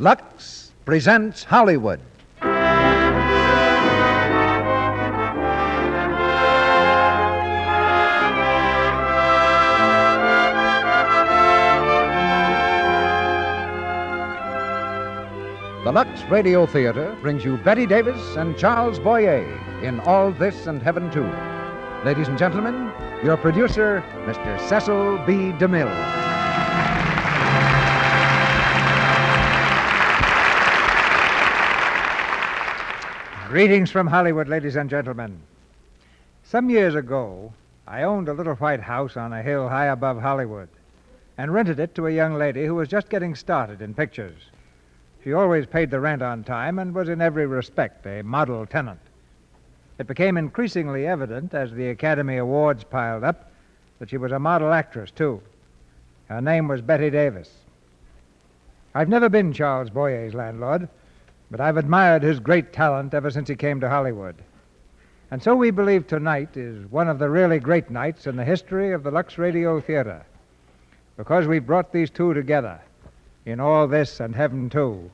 Lux presents Hollywood. The Lux Radio Theatre brings you Bette Davis and Charles Boyer in All This and Heaven Too. Ladies and gentlemen, your producer, Mr. Cecil B. DeMille. Greetings from Hollywood, ladies and gentlemen. Some years ago, I owned a little white house on a hill high above Hollywood and rented it to a young lady who was just getting started in pictures. She always paid the rent on time and was in every respect a model tenant. It became increasingly evident as the Academy Awards piled up that she was a model actress, too. Her name was Bette Davis. I've never been Charles Boyer's landlord, but I've admired his great talent ever since he came to Hollywood. And so we believe tonight is one of the really great nights in the history of the Lux Radio Theatre, because we've brought these two together in All This and Heaven Too.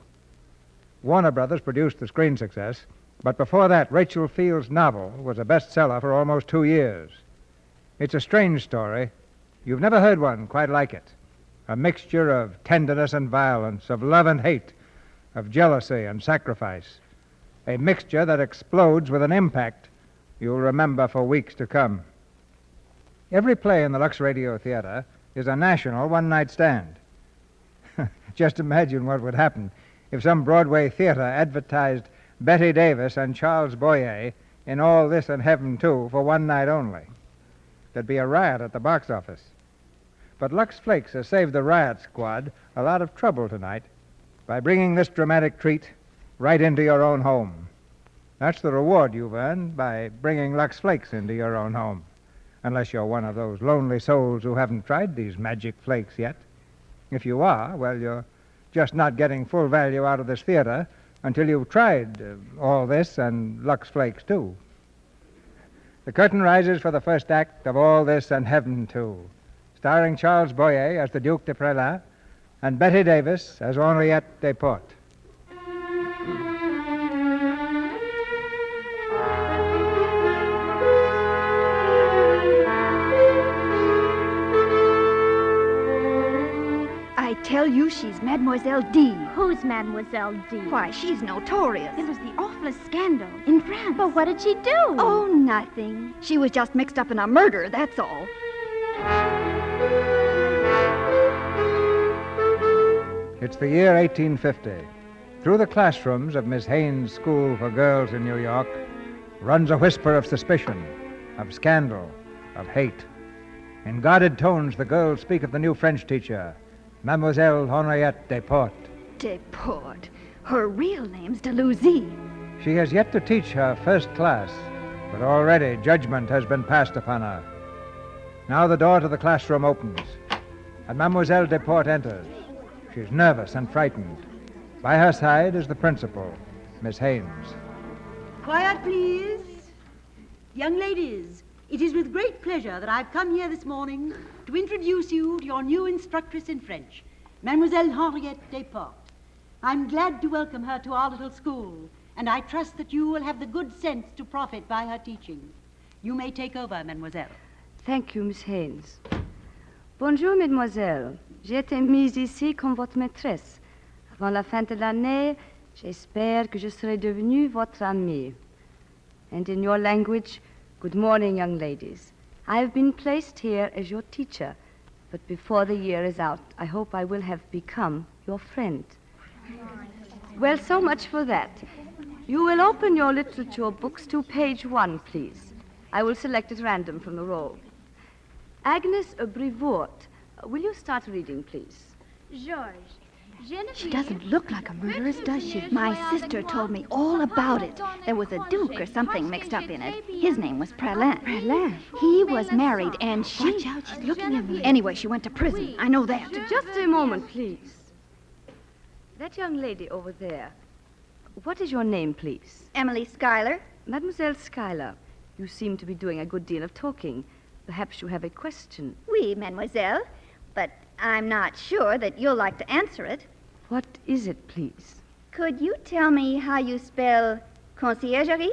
Warner Brothers produced the screen success, but before that, Rachel Field's novel was a bestseller for almost 2 years. It's a strange story. You've never heard one quite like it. A mixture of tenderness and violence, of love and hate, of jealousy and sacrifice. A mixture that explodes with an impact you'll remember for weeks to come. Every play in the Lux Radio Theatre is a national one-night stand. Just imagine what would happen if some Broadway theater advertised Bette Davis and Charles Boyer in All This and Heaven Too for one night only. There'd be a riot at the box office. But Lux Flakes has saved the riot squad a lot of trouble tonight by bringing this dramatic treat right into your own home. That's the reward you've earned by bringing Lux Flakes into your own home, unless you're one of those lonely souls who haven't tried these magic flakes yet. If you are, well, you're just not getting full value out of this theater until you've tried All This and Lux Flakes, too. The curtain rises for the first act of All This and Heaven Too, starring Charles Boyer as the Duc de Praslin and Bette Davis as Henriette Deluzy-Desportes. I tell you, she's Mademoiselle D. Who's Mademoiselle D? Why, she's notorious. It was the awfulest scandal. In France. But what did she do? Oh, nothing. She was just mixed up in a murder, that's all. It's the year 1850. Through the classrooms of Miss Haynes' School for Girls in New York runs a whisper of suspicion, of scandal, of hate. In guarded tones, the girls speak of the new French teacher, Mademoiselle Henriette Deluzy-Desportes. Desportes. Her real name's Deluzy. She has yet to teach her first class, but already judgment has been passed upon her. Now the door to the classroom opens, and Mademoiselle Deluzy-Desportes enters. She's nervous and frightened. By her side is the principal, Miss Haynes. Quiet, please. Young ladies, it is with great pleasure that I've come here this morning to introduce you to your new instructress in French, Mademoiselle Henriette Deluzy-Desportes. I'm glad to welcome her to our little school, and I trust that you will have the good sense to profit by her teaching. You may take over, mademoiselle. Thank you, Miss Haynes. Bonjour, mademoiselle. J'ai été mise ici comme votre maîtresse. Avant la fin de l'année, j'espère que je serai devenue votre amie. And in your language, good morning, young ladies. I have been placed here as your teacher, but before the year is out, I hope I will have become your friend. Well, so much for that. You will open your literature books to page 1, please. I will select at random from the roll. Agnes Brevoort, will you start reading, please? She doesn't look like a murderess, does she? My sister told me all about it. There was a duke or something mixed up in it. His name was Praslin. Praslin? He was married, and she... Watch out, she's looking at me. Anyway, she went to prison. I know that. Just a moment, please. That young lady over there, what is your name, please? Emily Schuyler. Mademoiselle Schuyler, you seem to be doing a good deal of talking. Perhaps you have a question. Oui, mademoiselle. But I'm not sure that you'll like to answer it. What is it, please? Could you tell me how you spell conciergerie?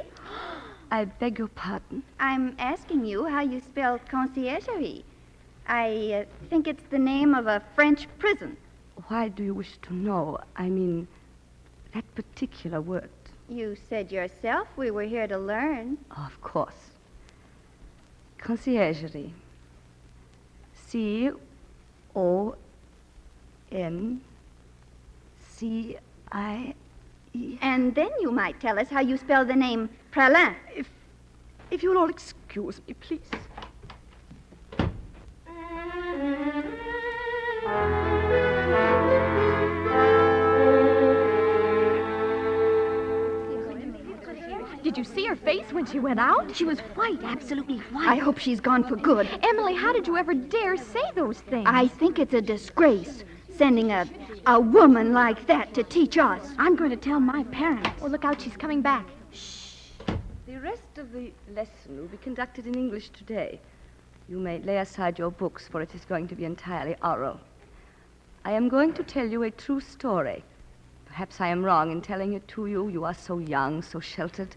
I beg your pardon? I'm asking you how you spell conciergerie. I think it's the name of a French prison. Why do you wish to know? I mean, that particular word. You said yourself we were here to learn. Of course. Conciergerie. C-O-N-C-I-E. And then you might tell us how you spell the name Praslin. If you'll all excuse me, please. Did you see her face when she went out? She was white, absolutely white. I hope she's gone for good. Emily, how did you ever dare say those things? I think it's a disgrace, sending a woman like that to teach us. I'm going to tell my parents. Oh, look out, she's coming back. The rest of the lesson will be conducted in English today. You may lay aside your books, for it is going to be entirely oral. I am going to tell you a true story. Perhaps I am wrong in telling it to you. You are so young, so sheltered.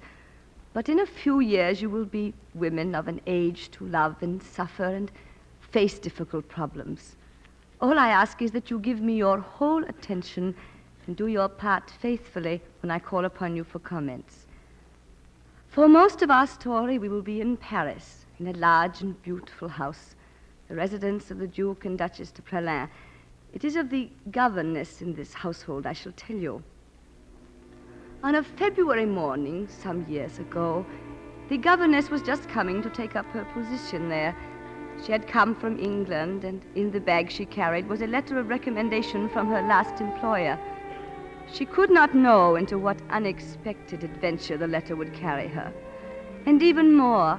But in a few years, you will be women of an age to love and suffer and face difficult problems. All I ask is that you give me your whole attention and do your part faithfully when I call upon you for comments. For most of our story, we will be in Paris, in a large and beautiful house, the residence of the Duc and Duchess de Praslin. It is of the governess in this household I shall tell you. On a February morning, some years ago, the governess was just coming to take up her position there. She had come from England, and in the bag she carried was a letter of recommendation from her last employer. She could not know into what unexpected adventure the letter would carry her, and even more,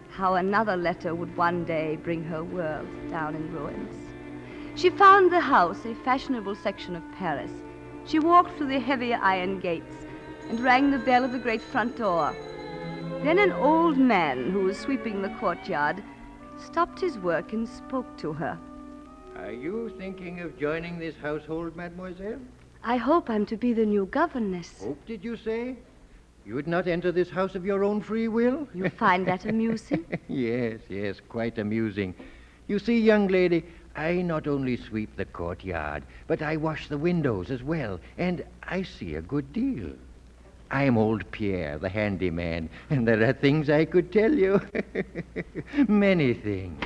how another letter would one day bring her world down in ruins. She found the house a fashionable section of Paris. She walked through the heavy iron gates and rang the bell of the great front door. Then an old man who was sweeping the courtyard stopped his work and spoke to her. Are you thinking of joining this household, mademoiselle? I hope I'm to be the new governess. Hope, did you say? You would not enter this house of your own free will? You find that amusing? Yes, quite amusing. You see, young lady, I not only sweep the courtyard, but I wash the windows as well, and I see a good deal. I'm old Pierre, the handyman, and there are things I could tell you. Many things.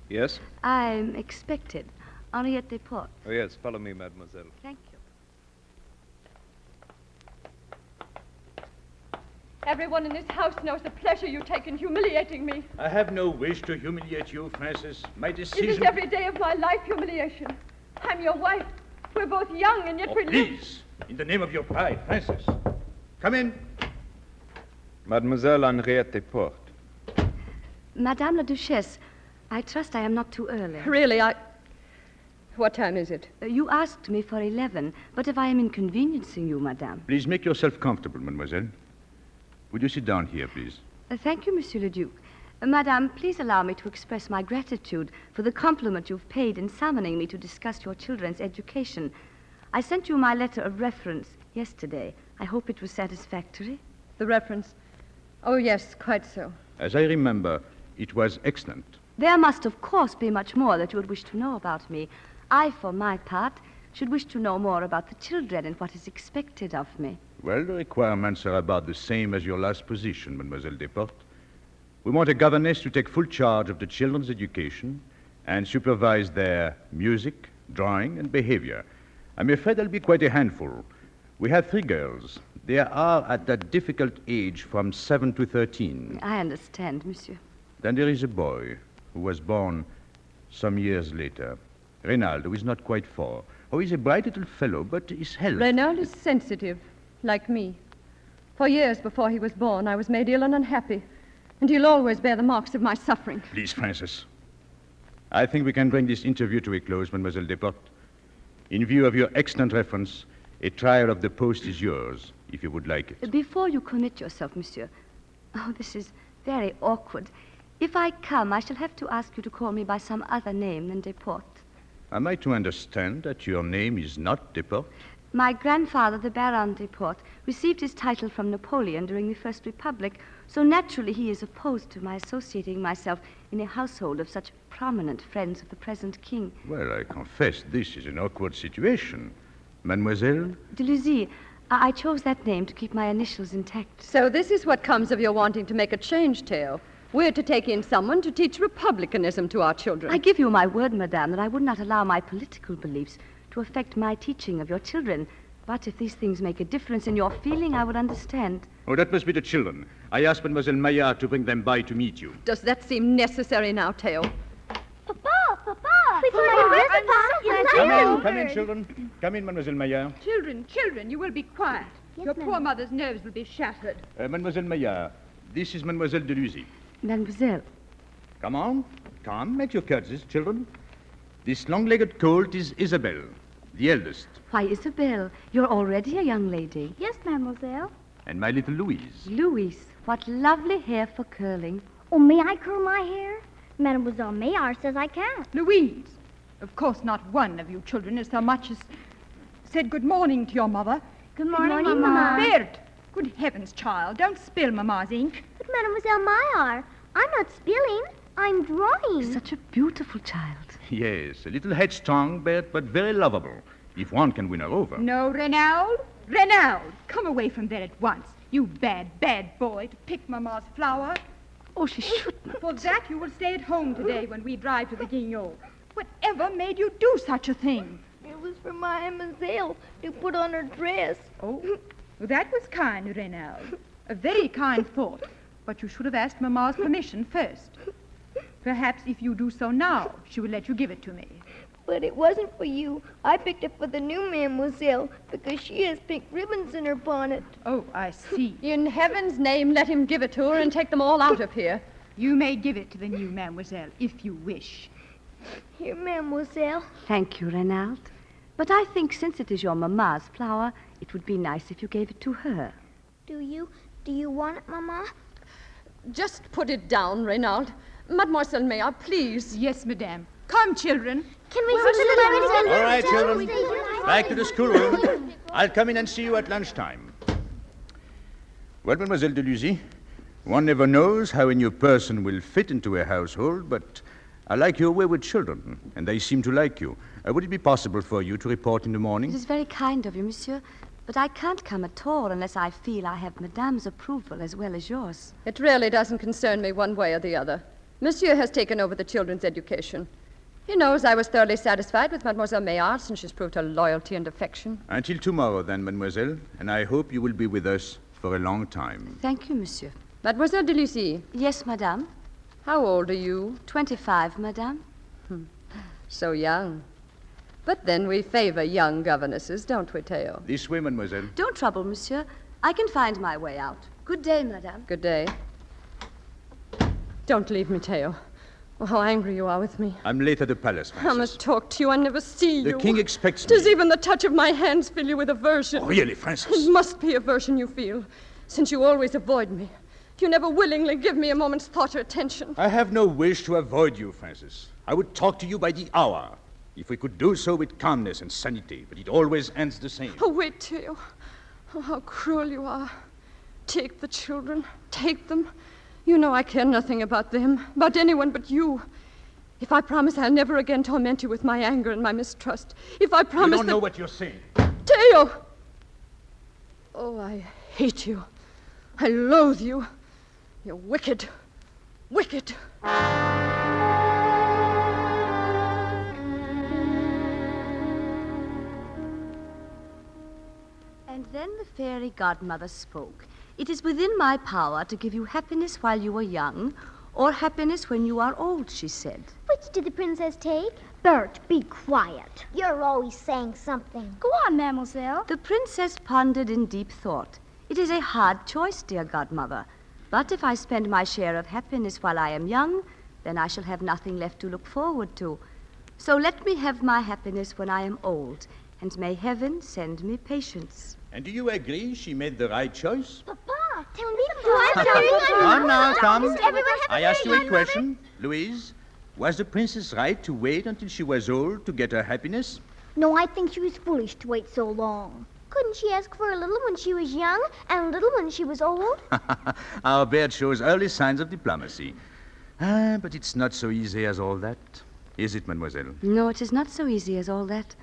Yes? I'm expected. Henriette Deluzy-Desportes. Oh, yes. Follow me, mademoiselle. Thank you. Everyone in this house knows the pleasure you take in humiliating me. I have no wish to humiliate you, Francis. My decision... It is every day of my life humiliation. I'm your wife. We're both young and yet we live... Please, in the name of your pride, Francis. Come in. Mademoiselle Henriette Deluzy-Desportes. Madame la Duchesse, I trust I am not too early. Really, What time is it? You asked me for 11, but if I am inconveniencing you, madame... Please make yourself comfortable, mademoiselle. Would you sit down here, please? Thank you, Monsieur le Duc. Madame, please allow me to express my gratitude for the compliment you've paid in summoning me to discuss your children's education. I sent you my letter of reference yesterday. I hope it was satisfactory. The reference? Oh, yes, quite so. As I remember, it was excellent. There must, of course, be much more that you would wish to know about me. I, for my part, should wish to know more about the children and what is expected of me. Well, the requirements are about the same as your last position, Mademoiselle Deluzy-Desportes. We want a governess to take full charge of the children's education and supervise their music, drawing, and behavior. I'm afraid there'll be quite a handful. We have 3 girls. They are at that difficult age from 7 to 13. I understand, monsieur. Then there is a boy who was born some years later. Reynald, who is not quite 4. Oh, he's a bright little fellow, but his health... Reynald is sensitive, like me. For years before he was born, I was made ill and unhappy, and he'll always bear the marks of my suffering. Please, Francis. I think we can bring this interview to a close, Mademoiselle Deluzy-Desportes. In view of your excellent reference, a trial of deposed is yours, if you would like it. Before you commit yourself, monsieur. Oh, this is very awkward. If I come, I shall have to ask you to call me by some other name than Desportes. Am I to understand that your name is not Desportes? My grandfather, the Baron Desportes, received his title from Napoleon during the First Republic, so naturally he is opposed to my associating myself in a household of such prominent friends of the present king. Well, I confess this is an awkward situation. Mademoiselle? Deluzy, I chose that name to keep my initials intact. So this is what comes of your wanting to make a change, Theo. We're to take in someone to teach republicanism to our children. I give you my word, madame, that I would not allow my political beliefs to affect my teaching of your children. But if these things make a difference in your feeling, I would understand. Oh, that must be the children. I asked Mademoiselle Maillard to bring them by to meet you. Does that seem necessary now, Theo? Papa! Come in, children. Come in, Mademoiselle Maillard. Children, you will be quiet. Yes, Your ma'am. poor mother's nerves will be shattered. Mademoiselle Maillard, this is Mademoiselle Deluzy. Mademoiselle. Come on. Come, make your curtsies, children. This long-legged colt is Isabel, the eldest. Why, Isabel, you're already a young lady. Yes, mademoiselle. And my little Louise. Louise, what lovely hair for curling. Oh, may I curl my hair? Mademoiselle Maillard says I can't. Louise, of course not one of you children has so much as said good morning to your mother. Good morning, Mama. Bert, good heavens, child, don't spill Mamma's ink. But Mademoiselle Maillard, I'm not spilling. I'm drawing. Such a beautiful child. Yes, a little headstrong, but very lovable, if one can win her over. No, Renaud, come away from there at once. You bad boy to pick Mamma's flower. Oh, she shouldn't. For that, you will stay at home today when we drive to the Guignol. Whatever made you do such a thing? It was for Mademoiselle to put on her dress. Oh, that was kind, Renaud. A very kind thought. But you should have asked Mamma's permission first. Perhaps if you do so now, she will let you give it to me. But it wasn't for you. I picked it for the new Mademoiselle because she has pink ribbons in her bonnet. Oh, I see. In heaven's name, let him give it to her and take them all out of here. You may give it to the new Mademoiselle if you wish. Here, Mademoiselle. Thank you, Renaud. But I think since it is your mamma's flower, it would be nice if you gave it to her. Do you want it, Mama? Just put it down, Renaud. Mademoiselle Maillard, please. Yes, madame. Come, children. Can we All right, children. Back to the schoolroom. I'll come in and see you at lunchtime. Well, Mademoiselle Deluzy, one never knows how a new person will fit into a household, but I like your way with children, and they seem to like you. Would it be possible for you to report in the morning? It is very kind of you, monsieur, but I can't come at all unless I feel I have Madame's approval as well as yours. It really doesn't concern me one way or the other. Monsieur has taken over the children's education. He knows I was thoroughly satisfied with Mademoiselle Maillard since she's proved her loyalty and affection. Until tomorrow, then, mademoiselle, and I hope you will be with us for a long time. Thank you, monsieur. Mademoiselle Deluzy. Yes, madame. How old are you? 25, madame. So young. But then we favor young governesses, don't we, Theo? This way, mademoiselle. Don't trouble, monsieur. I can find my way out. Good day, madame. Good day. Don't leave me, Theo. Oh, how angry you are with me. I'm late at the palace, Francis. I must talk to you. I never see you. The king expects me. Does even the touch of my hands fill you with aversion? Oh, really, Francis? It must be aversion you feel, since you always avoid me. You never willingly give me a moment's thought or attention. I have no wish to avoid you, Francis. I would talk to you by the hour, if we could do so with calmness and sanity, but it always ends the same. Oh, wait, Theo. Oh, how cruel you are. Take the children. Take them. You know I care nothing about them, about anyone but you. If I promise I'll never again torment you with my anger and my mistrust. If I promise You don't know what you're saying. Theo! Oh, I hate you. I loathe you. You're wicked. Wicked. And then the fairy godmother spoke. It is within my power to give you happiness while you are young, or happiness when you are old, she said. Which did the princess take? Bert, be quiet. You're always saying something. Go on, mademoiselle. The princess pondered in deep thought. It is a hard choice, dear godmother. But if I spend my share of happiness while I am young, then I shall have nothing left to look forward to. So let me have my happiness when I am old, and may heaven send me patience. And do you agree she made the right choice? Papa, tell me. Do I Come now, come. Does everyone have I a asked you very a question. Louise, Was the princess right to wait until she was old to get her happiness? No, I think she was foolish to wait so long. Couldn't she ask for a little when she was young and a little when she was old? Our Bette shows early signs of diplomacy. But it's not so easy as all that. Is it, mademoiselle? No, it is not so easy as all that.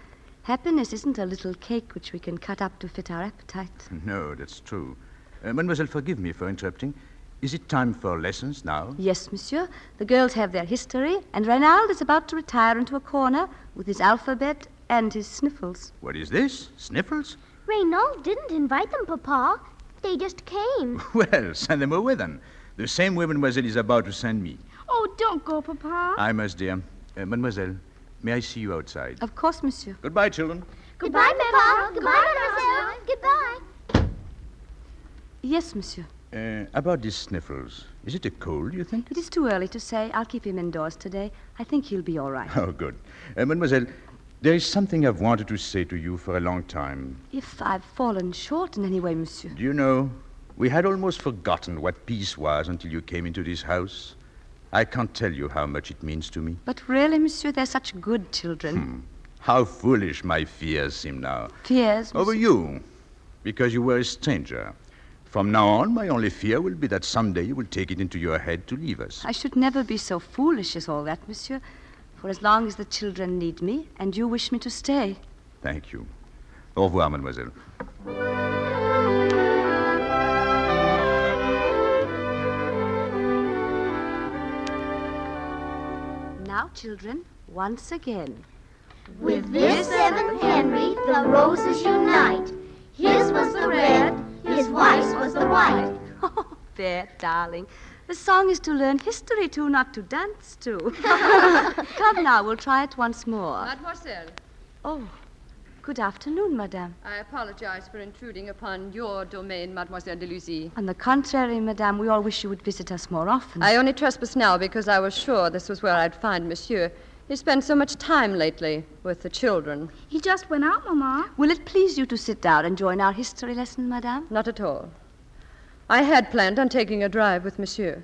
Happiness isn't a little cake which we can cut up to fit our appetite. No, that's true. Mademoiselle, forgive me for interrupting. Is it time for lessons now? Yes, monsieur. The girls have their history, and Reynald is about to retire into a corner with his alphabet and his sniffles. What is this? Sniffles? Reynald didn't invite them, Papa. They just came. Well, send them away then. The same way mademoiselle is about to send me. Oh, don't go, Papa. I must, dear. Mademoiselle, may I see you outside? Of course, monsieur. Goodbye, children. Goodbye, Papa. Goodbye, Mademoiselle. Goodbye. Yes, monsieur. About these sniffles, is it a cold, you think? It is too early to say. I'll keep him indoors today. I think he'll be all right. Oh, good. Mademoiselle, there is something I've wanted to say to you for a long time. If I've fallen short in any way, monsieur. Do you know, we had almost forgotten what peace was until you came into this house. I can't tell you how much it means to me. But really, monsieur, they're such good children. How foolish my fears seem now. Fears, monsieur? Over you, because you were a stranger. From now on, my only fear will be that someday you will take it into your head to leave us. I should never be so foolish as all that, monsieur. For as long as the children need me, and you wish me to stay. Thank you. Au revoir, mademoiselle. Now, children, once again. With this 7th Henry, the roses unite. His was the red, his wife's was the white. Oh, there, darling. The song is to learn history to, not to dance to. Come now, we'll try it once more. Mademoiselle. Oh, good afternoon, madame. I apologize for intruding upon your domain, Mademoiselle Deluzy. On the contrary, madame, we all wish you would visit us more often. I only trespass now because I was sure this was where I'd find monsieur. He spent so much time lately with the children. He just went out, Mama. Will it please you to sit down and join our history lesson, madame? Not at all. I had planned on taking a drive with monsieur.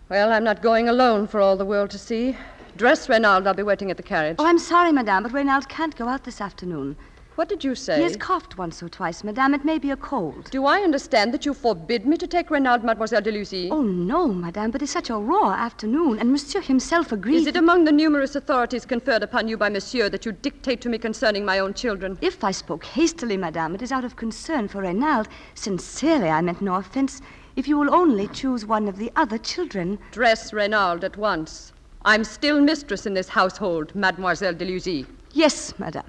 Well, I'm not going alone for all the world to see. Dress, Reynald. I'll be waiting at the carriage. Oh, I'm sorry, madame, but Reynald can't go out this afternoon. What did you say? He has coughed once or twice, madame. It may be a cold. Do I understand that you forbid me to take Reynald, Mademoiselle Deluzy? Oh, no, madame, but it's such a raw afternoon, and monsieur himself agreed. Is it among the numerous authorities conferred upon you by monsieur that you dictate to me concerning my own children? If I spoke hastily, madame, it is out of concern for Reynald. Sincerely, I meant no offense. If you will only choose one of the other children. Dress Reynald at once. I'm still mistress in this household, Mademoiselle Deluzy. Yes, madame.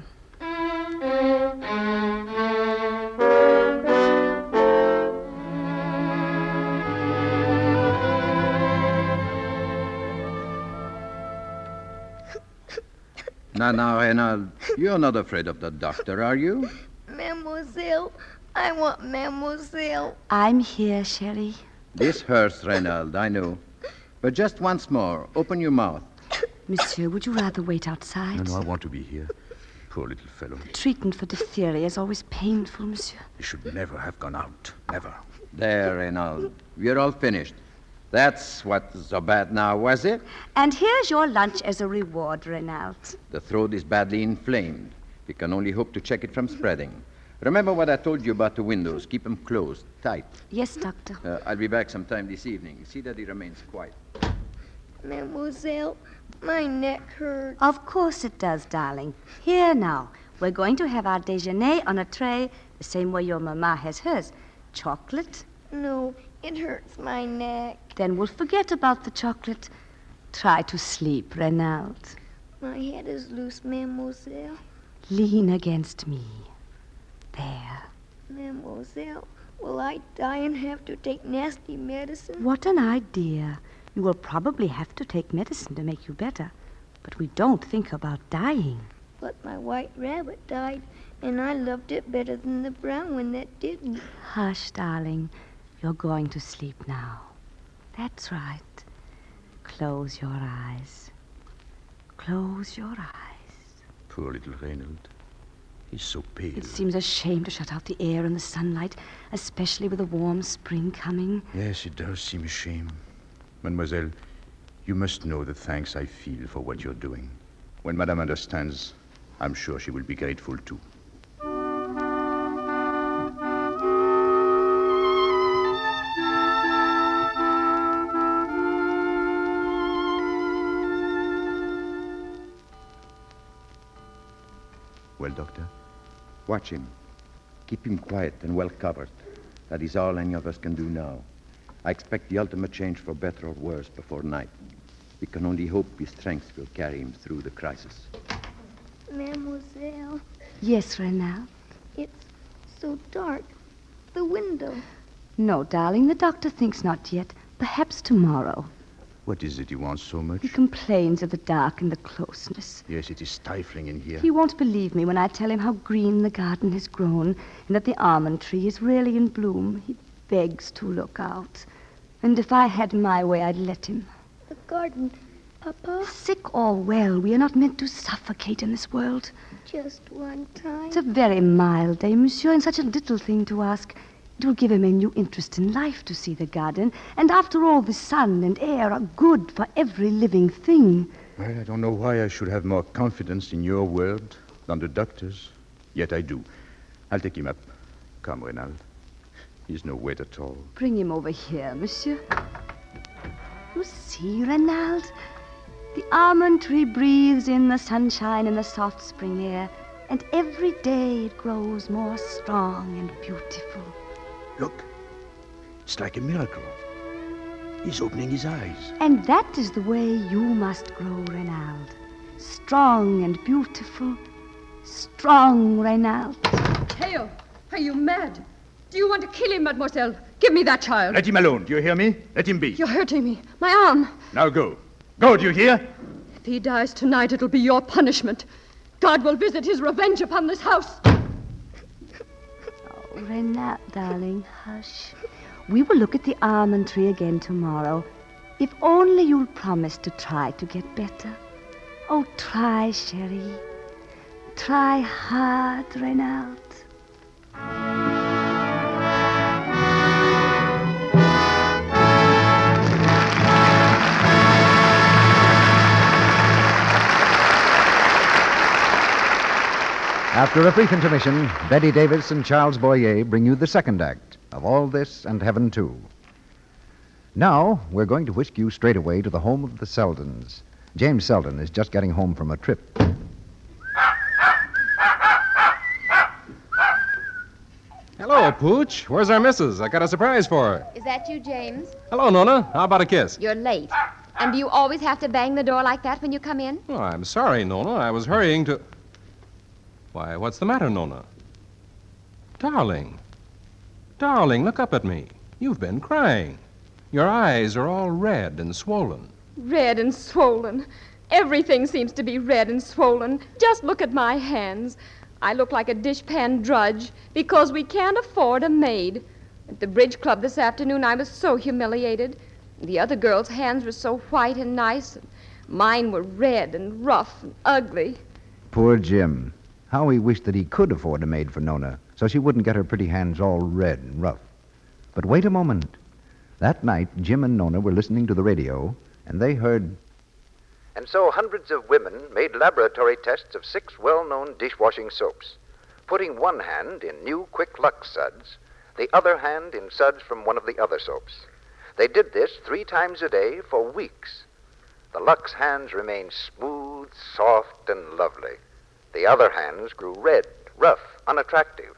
Now, Reynald, you're not afraid of the doctor, are you? Mademoiselle, I want Mademoiselle. I'm here, Sherry. This hurts, Reynald, I know. But just once more, open your mouth. Monsieur, would you rather wait outside? No, I want to be here. Poor little fellow. Treatment for diphtheria is always painful, monsieur. He should never have gone out. Never. There, Reynald. We're all finished. That's what's so bad now, was it? And here's your lunch as a reward, Reynald. The throat is badly inflamed. We can only hope to check it from spreading. Remember what I told you about the windows. Keep them closed, tight. Yes, doctor. I'll be back sometime this evening. See that he remains quiet. Mademoiselle, my neck hurts. Of course it does, darling. Here now. We're going to have our déjeuner on a tray, the same way your mama has hers. Chocolate. No, it hurts my neck. Then we'll forget about the chocolate. Try to sleep, Reynald. My head is loose, Mademoiselle. Lean against me. There. Mademoiselle, will I die and have to take nasty medicine? What an idea. You will probably have to take medicine to make you better. But we don't think about dying. But my white rabbit died, and I loved it better than the brown one that didn't. Hush, darling. You're going to sleep now. That's right. Close your eyes. Close your eyes. Poor little Reynald. He's so pale. It seems a shame to shut out the air and the sunlight, especially with a warm spring coming. Yes, it does seem a shame. Mademoiselle, You must know the thanks I feel for what you're doing. When Madame understands, I'm sure she will be grateful too. Well, Doctor? Watch him. Keep him quiet and well covered. That is all any of us can do now. I expect the ultimate change for better or worse before night. We can only hope his strength will carry him through the crisis. Mademoiselle, Yes, Renal? it's so dark. The window. No, darling, the doctor thinks not yet. Perhaps tomorrow. What is it he wants so much? He complains of the dark and the closeness. Yes, it is stifling in here. He won't believe me when I tell him how green the garden has grown and that the almond tree is really in bloom. He begs to look out. And if I had my way, I'd let him. The garden. Papa? Sick or well, we are not meant to suffocate in this world. Just one time. It's a very mild day, monsieur, and such a little thing to ask. It will give him a new interest in life to see the garden. And after all, the sun and air are good for every living thing. Well, I don't know why I should have more confidence in your word than the doctor's. Yet I do. I'll take him up. Come, Renald. He's no weight at all. Bring him over here, monsieur. You see, Renald? The almond tree breathes in the sunshine and the soft spring air, and every day it grows more strong and beautiful. Look, it's like a miracle. He's opening his eyes. And that is the way you must grow, Renald. Strong and beautiful. Strong, Renald. Theo, are you mad? Do you want to kill him, mademoiselle? Give me that child. Let him alone. Do you hear me? Let him be. You're hurting me. My arm. Now go. Go, do you hear? If he dies tonight, it'll be your punishment. God will visit his revenge upon this house. Renald, darling, hush. We will look at the almond tree again tomorrow. If only you'll promise to try to get better. Oh, try, chérie. Try hard, Renald. After a brief intermission, Bette Davis and Charles Boyer bring you the second act of All This and Heaven Too. Now, we're going to whisk you straight away to the home of the Seldons. James Selden is just getting home from a trip. Hello, Pooch. Where's our missus? I got a surprise for her. Is that you, James? Hello, Nona. How about a kiss? You're late. And do you always have to bang the door like that when you come in? Oh, I'm sorry, Nona. I was hurrying to... Why, what's the matter, Nona? Darling. Darling, look up at me. You've been crying. Your eyes are all red and swollen. Red and swollen. Everything seems to be red and swollen. Just look at my hands. I look like a dishpan drudge because we can't afford a maid. At the bridge club this afternoon, I was so humiliated. The other girls' hands were so white and nice. Mine were red and rough and ugly. Poor Jim. How he wished that he could afford a maid for Nona, so she wouldn't get her pretty hands all red and rough. But wait a moment. That night, Jim and Nona were listening to the radio, and they heard... And so hundreds of women made laboratory tests of 6 well-known dishwashing soaps, putting one hand in new Quick Lux suds, the other hand in suds from one of the other soaps. They did this 3 times a day for weeks. The Lux hands remained smooth, soft, and lovely. The other hands grew red, rough, unattractive.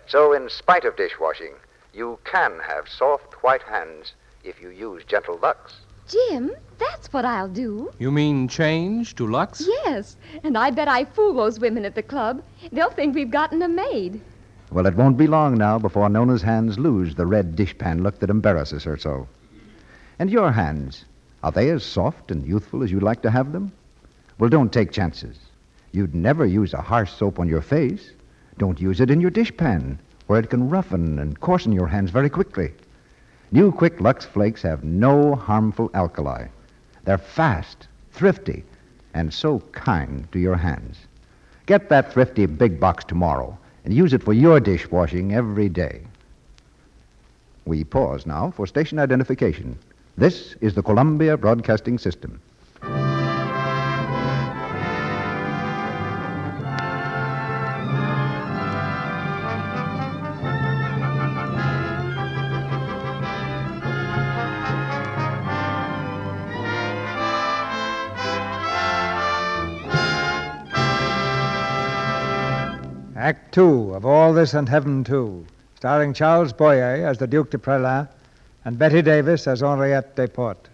So in spite of dishwashing, you can have soft, white hands if you use gentle Lux. Jim, that's what I'll do. You mean change to Lux? Yes, and I bet I fool those women at the club. They'll think we've gotten a maid. Well, it won't be long now before Nona's hands lose the red dishpan look that embarrasses her so. And your hands, are they as soft and youthful as you'd like to have them? Well, don't take chances. You'd never use a harsh soap on your face. Don't use it in your dishpan, where it can roughen and coarsen your hands very quickly. New Quick Lux Flakes have no harmful alkali. They're fast, thrifty, and so kind to your hands. Get that thrifty big box tomorrow and use it for your dishwashing every day. We pause now for station identification. This is the Columbia Broadcasting System. Act 2 of All This and Heaven 2, starring Charles Boyer as the Duc de Praslin and Bette Davis as Henriette Deluzy-Desportes.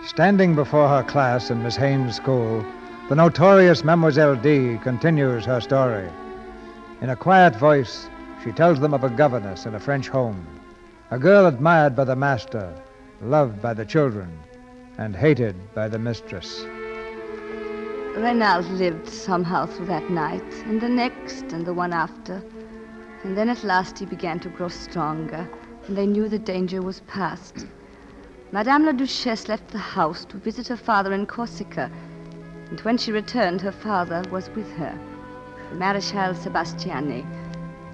Standing before her class in Miss Haynes' school, the notorious Mademoiselle D continues her story. In a quiet voice, she tells them of a governess in a French home, a girl admired by the master, loved by the children, and hated by the mistress. Reynald lived somehow through that night, and the next, and the one after. And then at last he began to grow stronger, and they knew the danger was past. Madame la Duchesse left the house to visit her father in Corsica, and when she returned, her father was with her, the Marechal Sebastiani.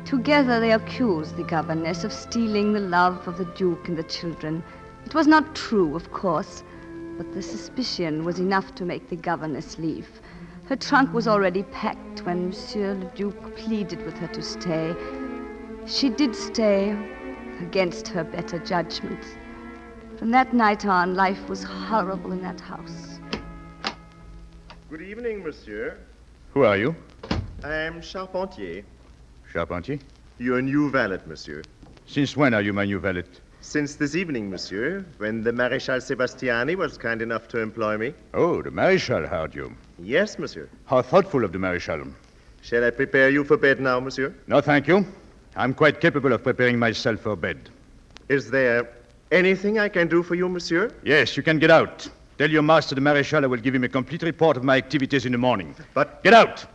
Together they accused the governess of stealing the love of the Duke and the children. It was not true, of course, but the suspicion was enough to make the governess leave. Her trunk was already packed when Monsieur le Duc pleaded with her to stay. She did stay, against her better judgment. From that night on, life was horrible in that house. Good evening, monsieur. Who are you? I am Charpentier. Charpentier? Your new valet, monsieur. Since when are you my new valet? Since this evening, monsieur, when the Marechal Sebastiani was kind enough to employ me. Oh, the Marechal hired you. Yes, monsieur. How thoughtful of the Marechal. Shall I prepare you for bed now, monsieur? No, thank you. I'm quite capable of preparing myself for bed. Is there anything I can do for you, monsieur? Yes, you can get out. Tell your master, the Marechal, I will give him a complete report of my activities in the morning. But... Get out!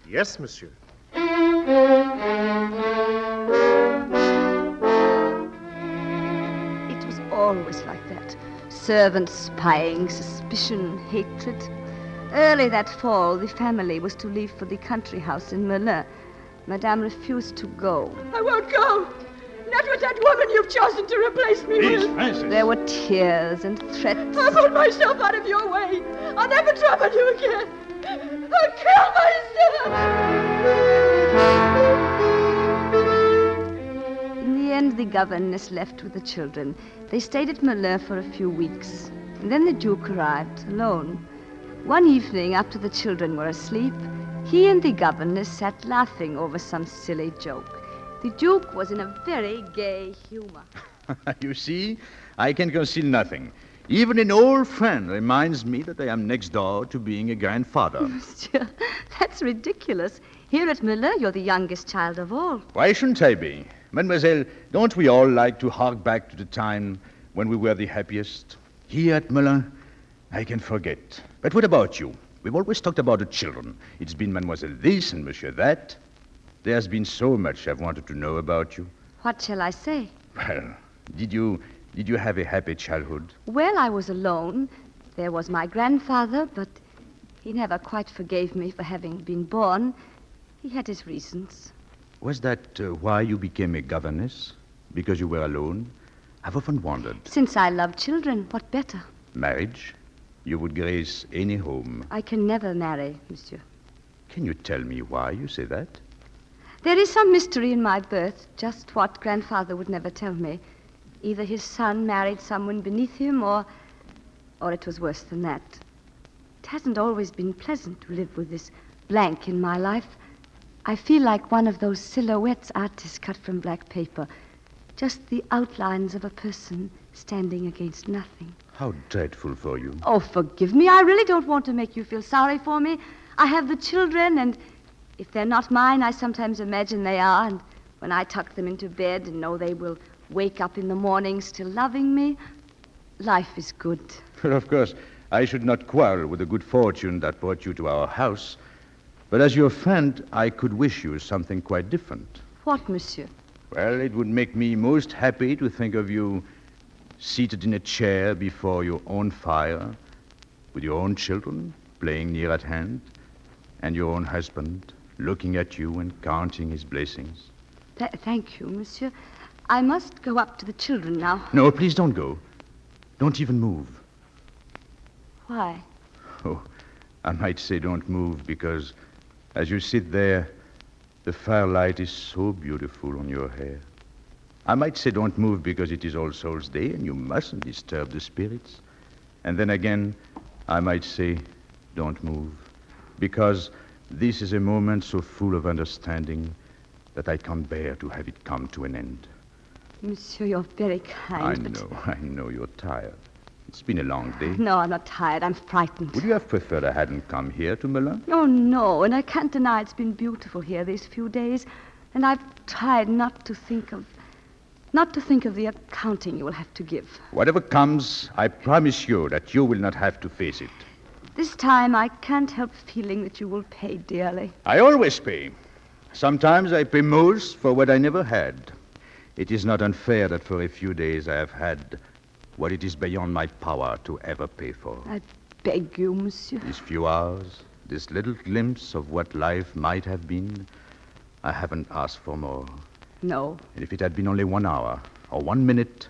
Yes, monsieur. It was always like that. Servants spying, suspicion, hatred. Early that fall, the family was to leave for the country house in Melun. Madame refused to go. I won't go. Not with that woman you've chosen to replace me with. Francis. There were tears and threats. I'll put myself out of your way. I'll never trouble you again. I'll kill myself. In the end, the governess left with the children. They stayed at Melun for a few weeks. And then the Duke arrived, alone. One evening, after the children were asleep, he and the governess sat laughing over some silly joke. The Duke was in a very gay humor. You see, I can conceal nothing. Even an old friend reminds me that I am next door to being a grandfather. Monsieur, that's ridiculous. Here at Melun, you're the youngest child of all. Why shouldn't I be? Mademoiselle, don't we all like to hark back to the time when we were the happiest? Here at Melun, I can forget. But what about you? We've always talked about the children. It's been Mademoiselle this and Monsieur that. There's been so much I've wanted to know about you. What shall I say? Well, did you have a happy childhood? Well, I was alone. There was my grandfather, but he never quite forgave me for having been born. He had his reasons. Was that why you became a governess? Because you were alone? I've often wondered. Since I love children, what better? Marriage? You would grace any home. I can never marry, monsieur. Can you tell me why you say that? There is some mystery in my birth, just what grandfather would never tell me. Either his son married someone beneath him, or it was worse than that. It hasn't always been pleasant to live with this blank in my life. I feel like one of those silhouettes artists cut from black paper. Just the outlines of a person standing against nothing. How dreadful for you. Oh, forgive me. I really don't want to make you feel sorry for me. I have the children, and if they're not mine, I sometimes imagine they are. And when I tuck them into bed and know they will wake up in the morning still loving me, life is good. Well, of course, I should not quarrel with the good fortune that brought you to our house. But as your friend, I could wish you something quite different. What, monsieur? Well, it would make me most happy to think of you seated in a chair before your own fire, with your own children, playing near at hand, and your own husband looking at you and counting his blessings. Thank you, monsieur. I must go up to the children now. No, please don't go. Don't even move. Why? Oh, I might say don't move because as you sit there, the firelight is so beautiful on your hair. I might say don't move because it is All Souls' Day and you mustn't disturb the spirits. And then again, I might say don't move because this is a moment so full of understanding that I can't bear to have it come to an end. Monsieur, you're very kind. I know you're tired. It's been a long day. No, I'm not tired. I'm frightened. Would you have preferred I hadn't come here to Milan? Oh, no, and I can't deny it's been beautiful here these few days, and I've tried not to think of the accounting you will have to give. Whatever comes, I promise you that you will not have to face it. This time, I can't help feeling that you will pay dearly. I always pay. Sometimes I pay most for what I never had. It is not unfair that for a few days I have had what it is beyond my power to ever pay for. I beg you, monsieur. These few hours, this little glimpse of what life might have been, I haven't asked for more. No. And if it had been only 1 hour or 1 minute,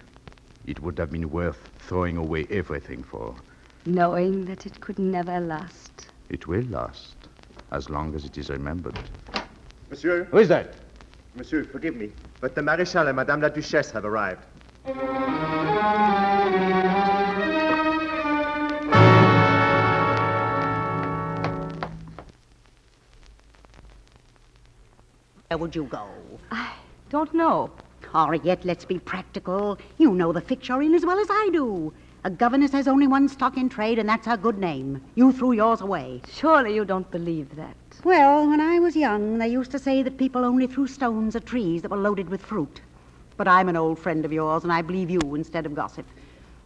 it would have been worth throwing away everything for. Knowing that it could never last. It will last, as long as it is remembered. Monsieur? Who is that? Monsieur, forgive me, but the Maréchal and Madame la Duchesse have arrived. Where would you go? I don't know. Henriette, let's be practical. You know the fix you're in as well as I do. A governess has only one stock in trade, and that's her good name. You threw yours away. Surely you don't believe that. Well, when I was young, they used to say that people only threw stones at trees that were loaded with fruit. But I'm an old friend of yours, and I believe you instead of gossip.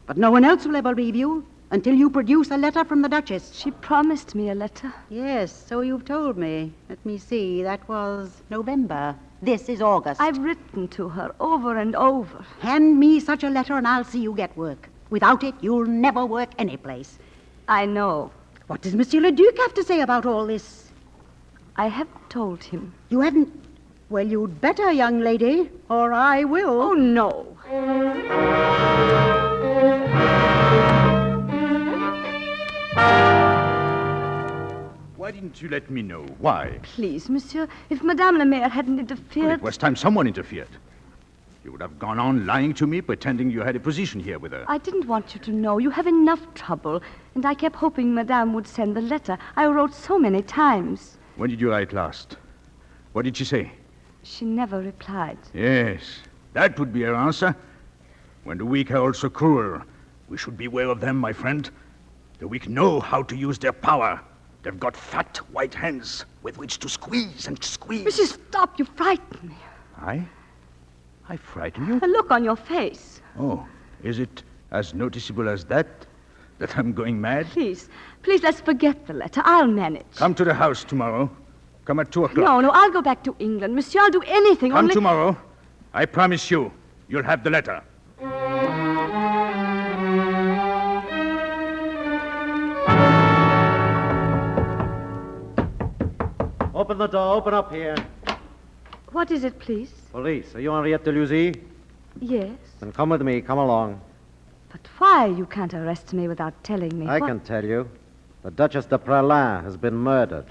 But no one else will ever believe you until you produce a letter from the Duchess. She promised me a letter. Yes, so you've told me. Let me see, that was November. This is August. I've written to her over and over. Hand me such a letter and I'll see you get work. Without it, you'll never work any place. I know. What does Monsieur le Duc have to say about all this? I have told him. You haven't? Well, you'd better, young lady, or I will. Oh, no. Why didn't you let me know? Why? Please, monsieur, if Madame la Maire hadn't interfered... Well, it was time someone interfered. You would have gone on lying to me, pretending you had a position here with her. I didn't want you to know. You have enough trouble. And I kept hoping Madame would send the letter. I wrote so many times. When did you write last? What did she say? She never replied. Yes, that would be her answer. When the weak are also cruel, we should beware of them, my friend. The weak know how to use their power. They've got fat, white hands with which to squeeze and squeeze. Monsieur, stop. You frighten me. I frighten you? A look on your face. Oh, is it as noticeable as that I'm going mad? Please, let's forget the letter. I'll manage. Come to the house tomorrow. Come at 2 o'clock. No, I'll go back to England. Monsieur, I'll do anything. Come tomorrow. I promise you'll have the letter. Open the door. Open up here. What is it, please? Police. Are you Henriette Deluzy? Yes. Then come with me. Come along. But why? You can't arrest me without telling me. I can tell you. The Duchess de Praslin has been murdered.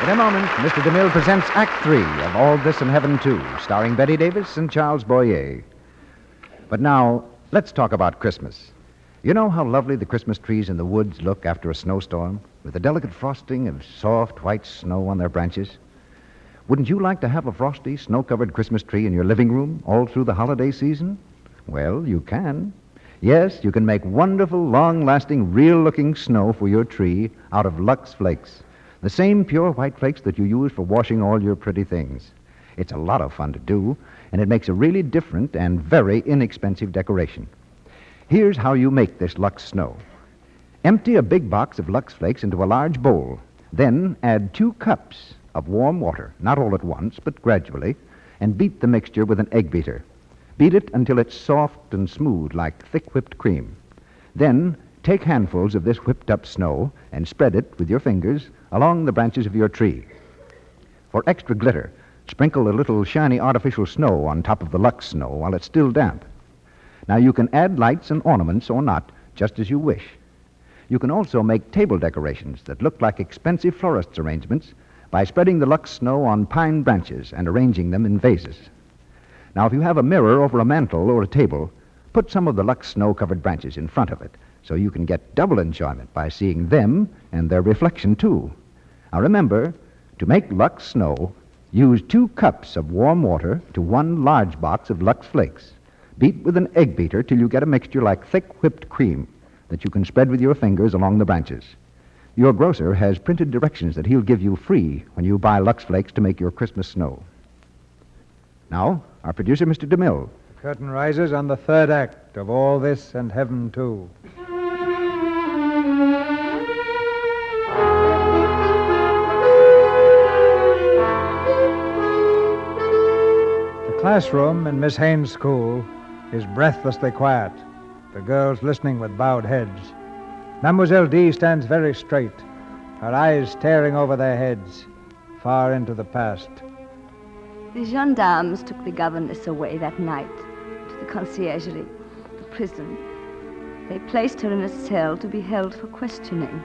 In a moment, Mr. DeMille presents Act 3 of All This in Heaven 2, starring Bette Davis and Charles Boyer. But now, let's talk about Christmas. You know how lovely the Christmas trees in the woods look after a snowstorm, with the delicate frosting of soft white snow on their branches? Wouldn't you like to have a frosty, snow-covered Christmas tree in your living room all through the holiday season? Well, you can. Yes, you can make wonderful, long-lasting, real-looking snow for your tree out of Lux Flakes. The same pure white flakes that you use for washing all your pretty things. It's a lot of fun to do, and it makes a really different and very inexpensive decoration. Here's how you make this Lux snow. Empty a big box of Lux Flakes into a large bowl. Then add 2 cups of warm water, not all at once, but gradually, and beat the mixture with an egg beater. Beat it until it's soft and smooth like thick whipped cream. Then take handfuls of this whipped up snow and spread it with your fingers along the branches of your tree. For extra glitter, sprinkle a little shiny artificial snow on top of the Lux snow while it's still damp. Now you can add lights and ornaments or not, just as you wish. You can also make table decorations that look like expensive florist's arrangements by spreading the Lux snow on pine branches and arranging them in vases. Now, if you have a mirror over a mantel or a table, put some of the Lux snow-covered branches in front of it so you can get double enjoyment by seeing them and their reflection, too. Now, remember, to make Lux snow, use 2 cups of warm water to 1 large box of Lux flakes. Beat with an egg beater till you get a mixture like thick whipped cream that you can spread with your fingers along the branches. Your grocer has printed directions that he'll give you free when you buy Lux Flakes to make your Christmas snow. Now, our producer, Mr. DeMille. The curtain rises on the 3rd act of All This and Heaven, Too. The classroom in Miss Haynes' school is breathlessly quiet, the girls listening with bowed heads. Mademoiselle D stands very straight, her eyes staring over their heads, far into the past. The gendarmes took the governess away that night to the conciergerie, the prison. They placed her in a cell to be held for questioning.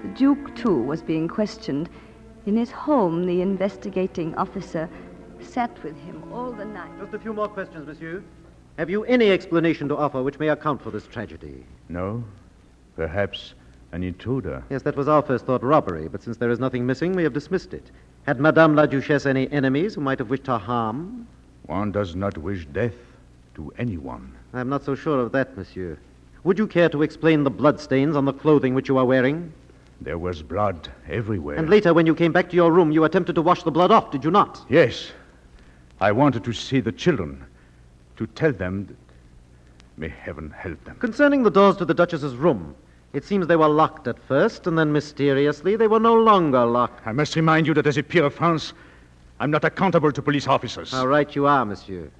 The Duke, too, was being questioned. In his home, the investigating officer sat with him all the night. Just a few more questions, monsieur. Have you any explanation to offer which may account for this tragedy? No. Perhaps an intruder. Yes, that was our first thought, robbery, but since there is nothing missing, we have dismissed it. Had Madame la Duchesse any enemies who might have wished her harm? One does not wish death to anyone. I am not so sure of that, monsieur. Would you care to explain the bloodstains on the clothing which you are wearing? There was blood everywhere. And later, when you came back to your room, you attempted to wash the blood off, did you not? Yes. I wanted to see the children, to tell them that... May heaven help them. Concerning the doors to the Duchess's room, it seems they were locked at first, and then mysteriously they were no longer locked. I must remind you that as a peer of France, I'm not accountable to police officers. How right you are, monsieur.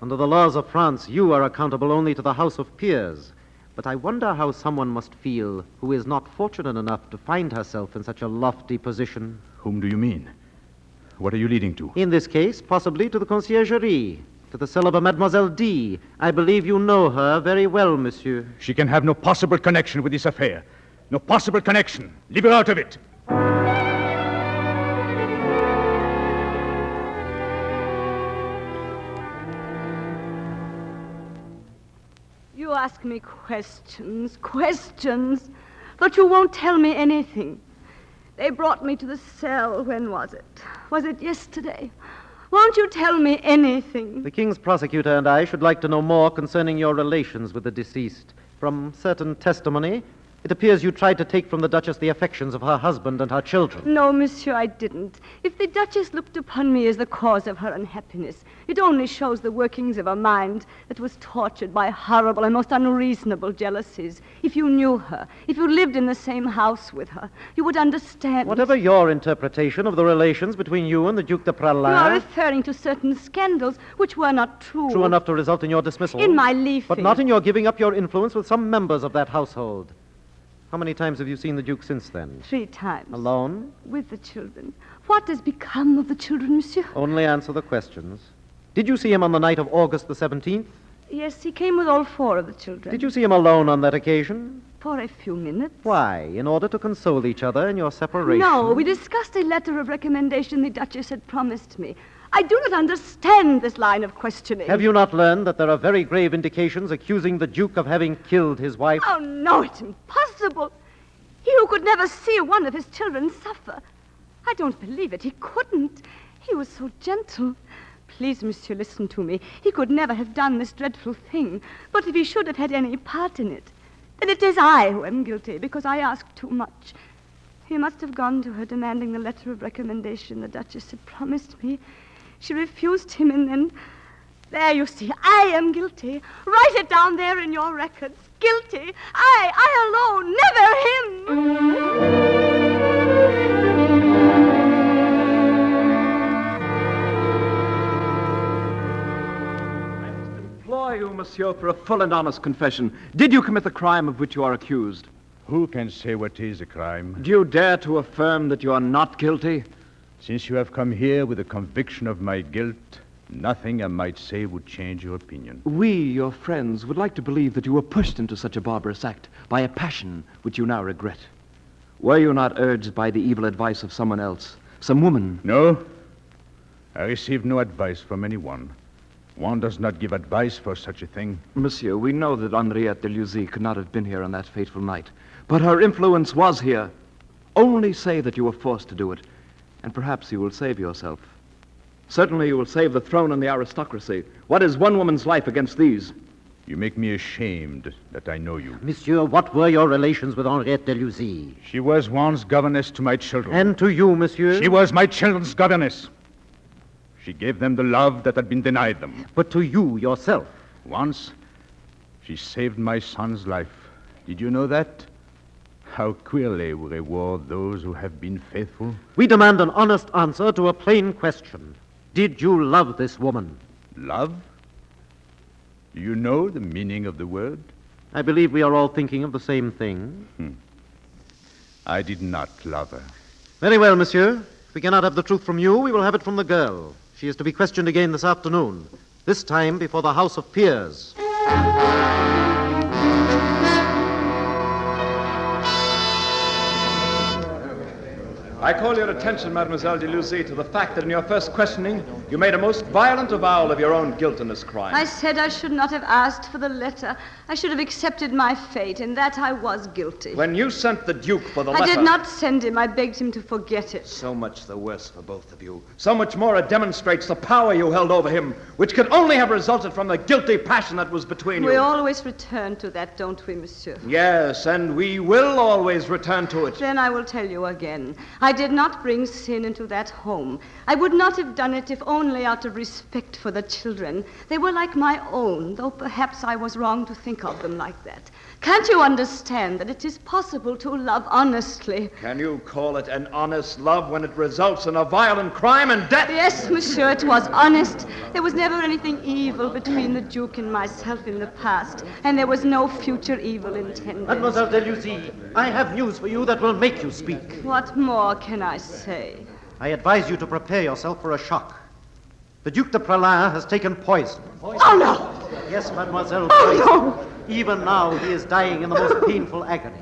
Under the laws of France, you are accountable only to the House of Peers. But I wonder how someone must feel who is not fortunate enough to find herself in such a lofty position. Whom do you mean? What are you leading to? In this case, possibly to the conciergerie, to the cell of a Mademoiselle D. I believe you know her very well, monsieur. She can have no possible connection with this affair. No possible connection. Leave her out of it. You ask me questions, but you won't tell me anything. They brought me to the cell. When was it? Was it yesterday? Won't you tell me anything? The King's prosecutor and I should like to know more concerning your relations with the deceased. From certain testimony, it appears you tried to take from the Duchess the affections of her husband and her children. No, monsieur, I didn't. If the Duchess looked upon me as the cause of her unhappiness, it only shows the workings of a mind that was tortured by horrible and most unreasonable jealousies. If you knew her, if you lived in the same house with her, you would understand. Whatever your interpretation of the relations between you and the Duc de Praslin... You are referring to certain scandals which were not true. True enough to result in your dismissal. In my leaving. But not in your giving up your influence with some members of that household. How many times have you seen the Duke since then? 3 times. Alone? With the children. What has become of the children, monsieur? Only answer the questions. Did you see him on the night of August the 17th? Yes, he came with all 4 of the children. Did you see him alone on that occasion? For a few minutes. Why? In order to console each other in your separation? No, we discussed a letter of recommendation the Duchess had promised me. I do not understand this line of questioning. Have you not learned that there are very grave indications accusing the Duke of having killed his wife? Oh, no, it's impossible. He who could never see one of his children suffer. I don't believe it. He couldn't. He was so gentle. Please, monsieur, listen to me. He could never have done this dreadful thing. But if he should have had any part in it, then it is I who am guilty, because I asked too much. He must have gone to her demanding the letter of recommendation the Duchess had promised me. She refused him, and then... There, you see, I am guilty. Write it down there in your records. Guilty. I alone, never him. monsieur, for a full and honest confession. Did you commit the crime of which you are accused? Who can say what is a crime? Do you dare to affirm that you are not guilty? Since you have come here with a conviction of my guilt, nothing I might say would change your opinion. We, your friends, would like to believe that you were pushed into such a barbarous act by a passion which you now regret. Were you not urged by the evil advice of someone else, some woman? No. I received no advice from anyone. One does not give advice for such a thing. Monsieur, we know that Henriette Deluzy could not have been here on that fateful night, but her influence was here. Only say that you were forced to do it, and perhaps you will save yourself. Certainly you will save the throne and the aristocracy. What is one woman's life against these? You make me ashamed that I know you. Monsieur, what were your relations with Henriette Deluzy? She was once governess to my children. And to you, monsieur? She was my children's governess. She gave them the love that had been denied them. But to you, yourself? Once, she saved my son's life. Did you know that? How queerly we reward those who have been faithful. We demand an honest answer to a plain question. Did you love this woman? Love? Do you know the meaning of the word? I believe we are all thinking of the same thing. I did not love her. Very well, monsieur. If we cannot have the truth from you, we will have it from the girl. She is to be questioned again this afternoon, this time before the House of Peers. I call your attention, Mademoiselle Deluzy, to the fact that in your first questioning, you made a most violent avowal of your own guilt in this crime. I said I should not have asked for the letter. I should have accepted my fate, and that I was guilty. When you sent the Duke for the letter... I did not send him. I begged him to forget it. So much the worse for both of you. So much more it demonstrates the power you held over him, which could only have resulted from the guilty passion that was between you. We always return to that, don't we, monsieur? Yes, and we will always return to it. Then I will tell you again. I did not bring sin into that home. I would not have done it if only out of respect for the children. They were like my own, though perhaps I was wrong to think of them like that. Can't you understand that it is possible to love honestly? Can you call it an honest love when it results in a violent crime and death? Yes, monsieur, it was honest. There was never anything evil between the Duke and myself in the past, and there was no future evil intended. Mademoiselle Deluzy, I have news for you that will make you speak. What more can I say? I advise you to prepare yourself for a shock. The Duc de Praslin has taken poison. Oh, no! Yes, mademoiselle. Oh, no! Even now, he is dying in the most painful agony.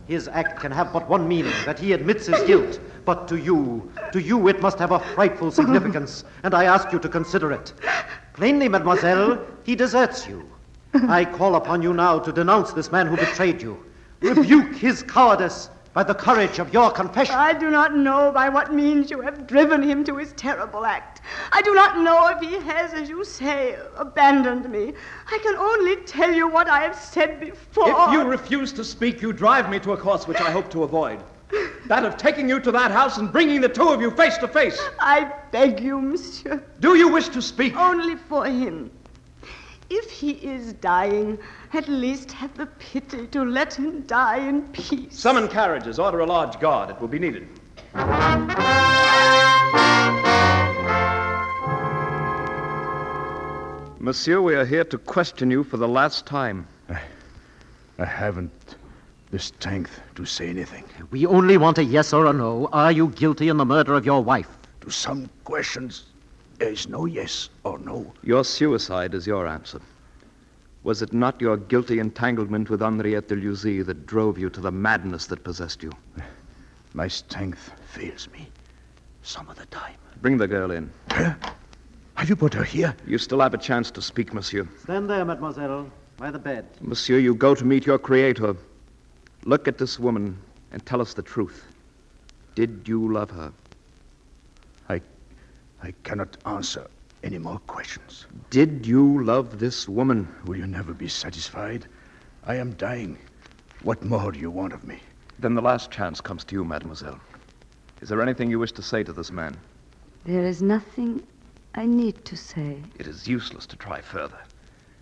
His act can have but one meaning, that he admits his guilt. But to you, it must have a frightful significance, and I ask you to consider it. Plainly, mademoiselle, he deserts you. I call upon you now to denounce this man who betrayed you. Rebuke his cowardice by the courage of your confession. I do not know by what means you have driven him to his terrible act. I do not know if he has, as you say, abandoned me. I can only tell you what I have said before. If you refuse to speak, you drive me to a course which I hope to avoid. That of taking you to that house and bringing the two of you face to face. I beg you, monsieur. Do you wish to speak? Only for him. If he is dying, at least have the pity to let him die in peace. Summon carriages. Order a large guard. It will be needed. Monsieur, we are here to question you for the last time. I haven't the strength to say anything. We only want a yes or a no. Are you guilty in the murder of your wife? To some questions, there is no yes or no. Your suicide is your answer. Was it not your guilty entanglement with Henriette Deluzy that drove you to the madness that possessed you? My strength fails me some of the time. Bring the girl in. Have you brought her here? You still have a chance to speak, monsieur. Stand there, mademoiselle, by the bed. Monsieur, you go to meet your creator. Look at this woman and tell us the truth. Did you love her? I cannot answer any more questions. Did you love this woman? Will you never be satisfied? I am dying. What more do you want of me? Then the last chance comes to you, mademoiselle. Is there anything you wish to say to this man? There is nothing I need to say. It is useless to try further.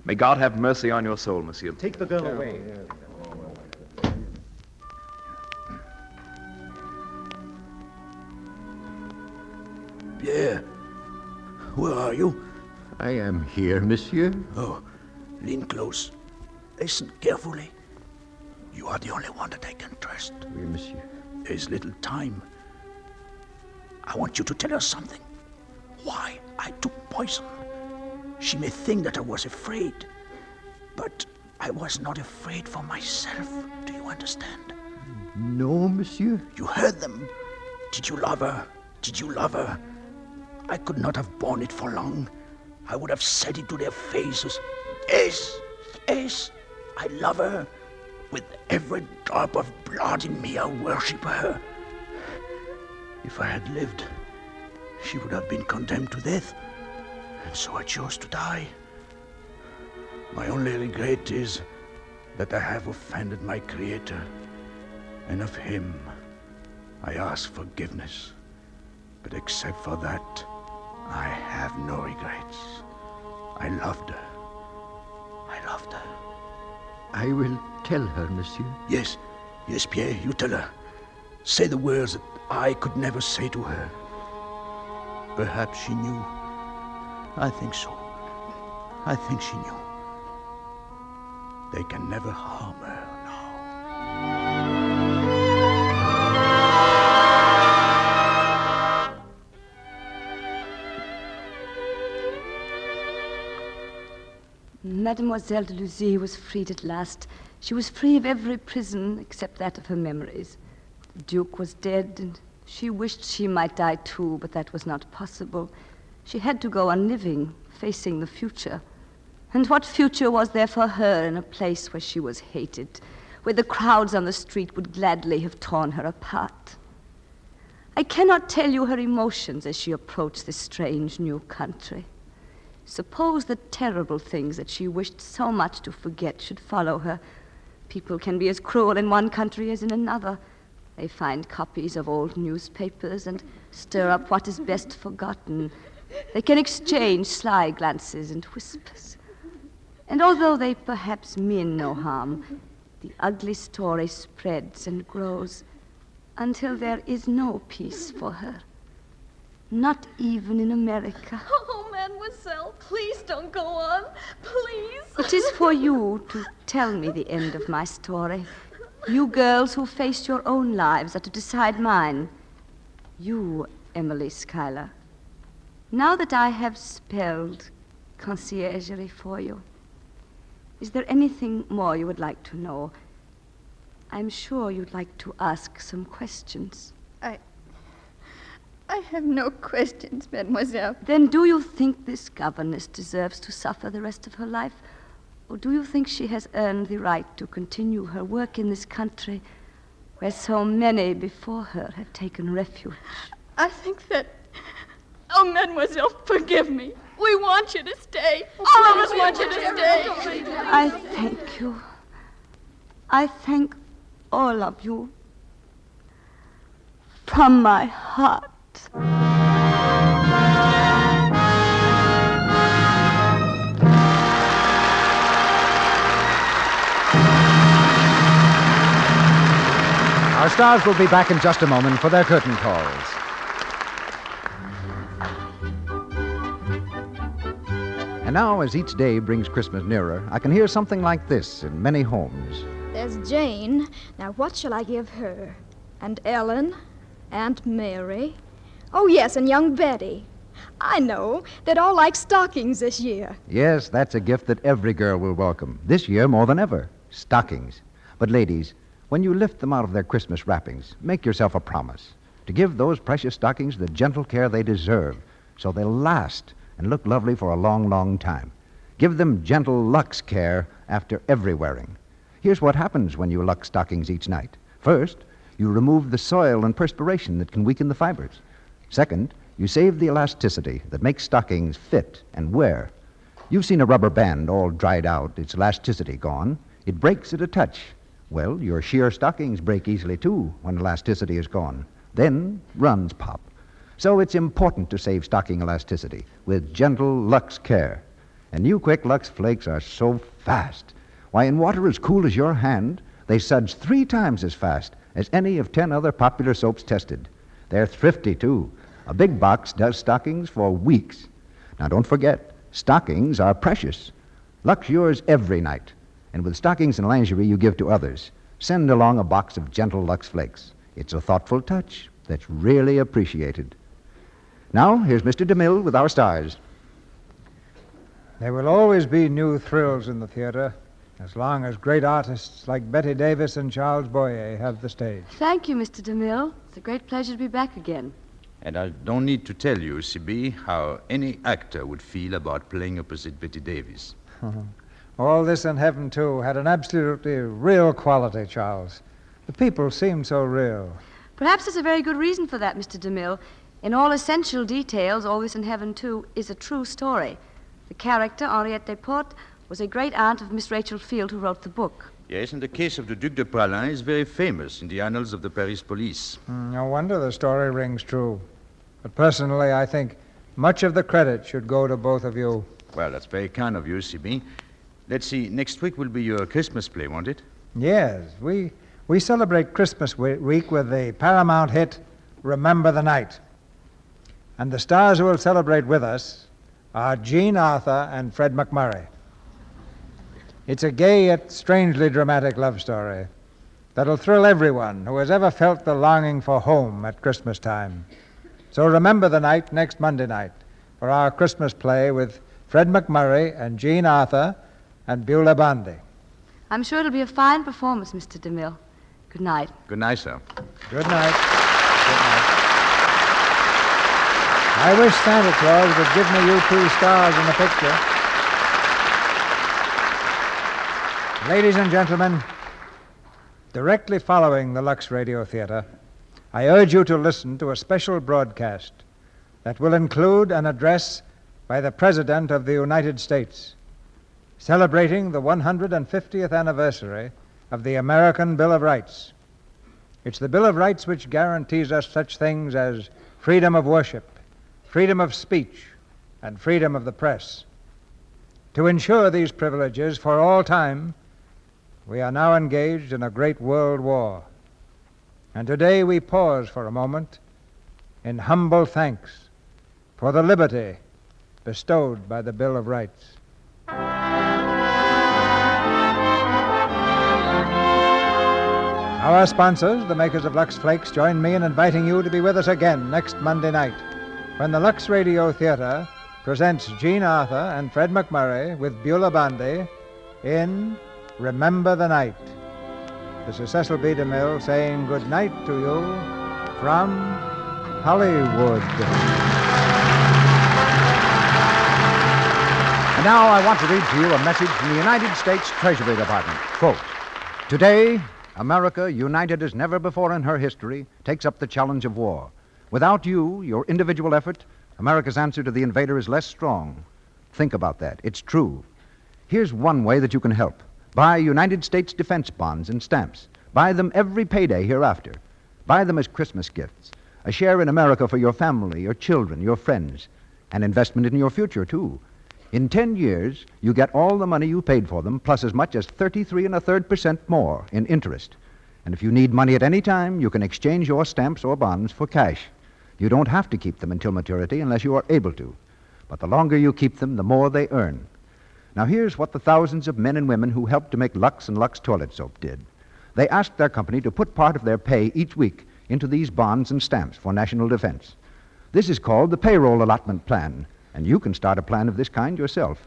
May God have mercy on your soul, monsieur. Take the girl away. Pierre, where are you? I am here, monsieur. Oh, Lean close. Listen carefully. You are the only one that I can trust. Oui, monsieur. There's little time. I want you to tell her something. Why I took poison. She may think that I was afraid, but I was not afraid for myself. Do you understand? No, monsieur. You heard them. Did you love her? Did you love her? I could not have borne it for long. I would have said it to their faces. Yes, yes, I love her. With every drop of blood in me, I worship her. If I had lived, she would have been condemned to death. And so I chose to die. My only regret is that I have offended my Creator. And of him, I ask forgiveness. But except for that, I have no regrets. I loved her. I loved her. I will tell her, monsieur. Yes, yes, Pierre, you tell her. Say the words that I could never say to her. Perhaps she knew. I think so. I think she knew. They can never harm her now. Mademoiselle Deluzy was freed at last. She was free of every prison except that of her memories. The Duke was dead, and she wished she might die too, but that was not possible. She had to go on living, facing the future. And what future was there for her in a place where she was hated, where the crowds on the street would gladly have torn her apart? I cannot tell you her emotions as she approached this strange new country. Suppose the terrible things that she wished so much to forget should follow her. People can be as cruel in one country as in another. They find copies of old newspapers and stir up what is best forgotten. They can exchange sly glances and whispers. And although they perhaps mean no harm, the ugly story spreads and grows until there is no peace for her. Not even in America. Oh, mademoiselle, please don't go on. Please. It is for you to tell me the end of my story. You girls who face your own lives are to decide mine. You, Emily Schuyler. Now that I have spelled conciergerie for you, is there anything more you would like to know? I'm sure you'd like to ask some questions. I have no questions, mademoiselle. Then do you think this governess deserves to suffer the rest of her life? Or do you think she has earned the right to continue her work in this country where so many before her have taken refuge? I think that... Oh, mademoiselle, forgive me. We want you to stay. All of us want you to stay. I thank you. I thank all of you. From my heart. Our stars will be back in just a moment for their curtain calls. And now, as each day brings Christmas nearer, I can hear something like this in many homes. There's Jane. Now, what shall I give her? And Ellen? Aunt Mary? Oh, yes, and young Betty. I know. They'd all like stockings this year. Yes, that's a gift that every girl will welcome. This year more than ever. Stockings. But ladies, when you lift them out of their Christmas wrappings, make yourself a promise to give those precious stockings the gentle care they deserve so they'll last and look lovely for a long, long time. Give them gentle Lux care after every wearing. Here's what happens when you Lux stockings each night. First, you remove the soil and perspiration that can weaken the fibers. Second, you save the elasticity that makes stockings fit and wear. You've seen a rubber band all dried out, its elasticity gone. It breaks at a touch. Well, your sheer stockings break easily, too, when elasticity is gone. Then runs pop. So it's important to save stocking elasticity with gentle Lux care. And new Quick Lux Flakes are so fast. Why, in water as cool as your hand, they suds 3 times as fast as any of 10 other popular soaps tested. They're thrifty, too. A big box does stockings for weeks. Now, don't forget, stockings are precious. Lux yours every night. And with stockings and lingerie you give to others, send along a box of gentle Lux Flakes. It's a thoughtful touch that's really appreciated. Now, here's Mr. DeMille with our stars. There will always be new thrills in the theater, as long as great artists like Bette Davis and Charles Boyer have the stage. Thank you, Mr. DeMille. It's a great pleasure to be back again. And I don't need to tell you, C.B., how any actor would feel about playing opposite Bette Davis. All This and Heaven, too, had an absolutely real quality, Charles. The people seemed so real. Perhaps there's a very good reason for that, Mr. DeMille. In all essential details, All This in Heaven, too, is a true story. The character, Henriette Deluzy-Desportes, was a great aunt of Miss Rachel Field, who wrote the book. Yes, and the case of the Duc de Praslin is very famous in the annals of the Paris police. No wonder the story rings true. But personally, I think much of the credit should go to both of you. Well, that's very kind of you, C.B. Let's see, next week will be your Christmas play, won't it? Yes, we celebrate Christmas week with the Paramount hit, Remember the Night. And the stars who will celebrate with us are Jean Arthur and Fred McMurray. It's a gay yet strangely dramatic love story that'll thrill everyone who has ever felt the longing for home at Christmas time. So remember the night next Monday night for our Christmas play with Fred McMurray and Jean Arthur and Beulah Bondi. I'm sure it'll be a fine performance, Mr. DeMille. Good night. Good night, sir. Good night. Good night. I wish Santa Claus would give me you 2 stars in the picture. Ladies and gentlemen, directly following the Lux Radio Theatre, I urge you to listen to a special broadcast that will include an address by the President of the United States, celebrating the 150th anniversary of the American Bill of Rights. It's the Bill of Rights which guarantees us such things as freedom of worship, freedom of speech, and freedom of the press. To ensure these privileges for all time, we are now engaged in a great world war. And today we pause for a moment in humble thanks for the liberty bestowed by the Bill of Rights. Our sponsors, the makers of Lux Flakes, join me in inviting you to be with us again next Monday night when the Lux Radio Theatre presents Jean Arthur and Fred McMurray with Beulah Bondi in Remember the Night. This is Cecil B. DeMille saying good night to you from Hollywood. And now I want to read to you a message from the United States Treasury Department. Quote, "Today, America, united as never before in her history, takes up the challenge of war. Without you, your individual effort, America's answer to the invader is less strong. Think about that. It's true. Here's one way that you can help. Buy United States defense bonds and stamps. Buy them every payday hereafter. Buy them as Christmas gifts. A share in America for your family, your children, your friends. An investment in your future, too. In 10 years, you get all the money you paid for them, plus as much as 33 1/3% more in interest. And if you need money at any time, you can exchange your stamps or bonds for cash. You don't have to keep them until maturity unless you are able to. But the longer you keep them, the more they earn. Now here's what the thousands of men and women who helped to make Lux and Lux toilet soap did. They asked their company to put part of their pay each week into these bonds and stamps for national defense. This is called the payroll allotment plan, and you can start a plan of this kind yourself.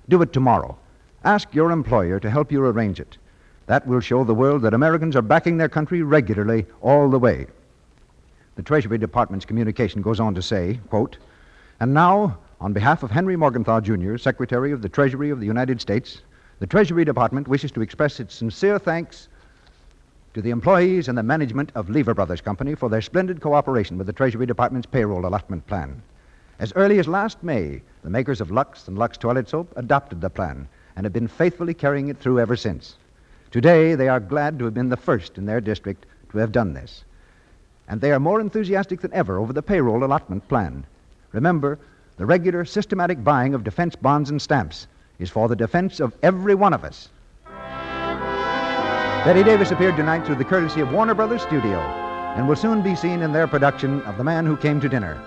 Do it tomorrow. Ask your employer to help you arrange it. That will show the world that Americans are backing their country regularly all the way." The Treasury Department's communication goes on to say, quote, "And now, on behalf of Henry Morgenthau, Jr., Secretary of the Treasury of the United States, the Treasury Department wishes to express its sincere thanks to the employees and the management of Lever Brothers Company for their splendid cooperation with the Treasury Department's payroll allotment plan. As early as last May, the makers of Lux and Lux toilet soap adopted the plan and have been faithfully carrying it through ever since. Today, they are glad to have been the first in their district to have done this. And they are more enthusiastic than ever over the payroll allotment plan. Remember, the regular, systematic buying of defense bonds and stamps is for the defense of every one of us." Bette Davis appeared tonight through the courtesy of Warner Brothers Studio and will soon be seen in their production of The Man Who Came to Dinner.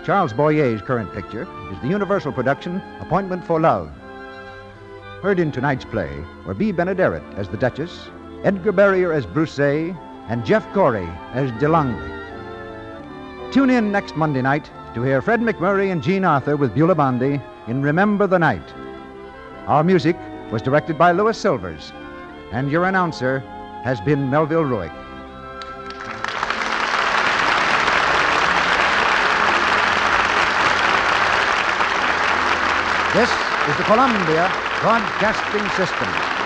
Charles Boyer's current picture is the Universal production, Appointment for Love. heard in tonight's play were B. Benaderet as the Duchess, Edgar Barrier as Broussais, and Jeff Corey as DeLangley. Tune in next Monday night to hear Fred McMurray and Jean Arthur with Beulah Bondi in Remember the Night. Our music was directed by Louis Silvers, and your announcer has been Melville Ruick. This is the Columbia Broadcasting System.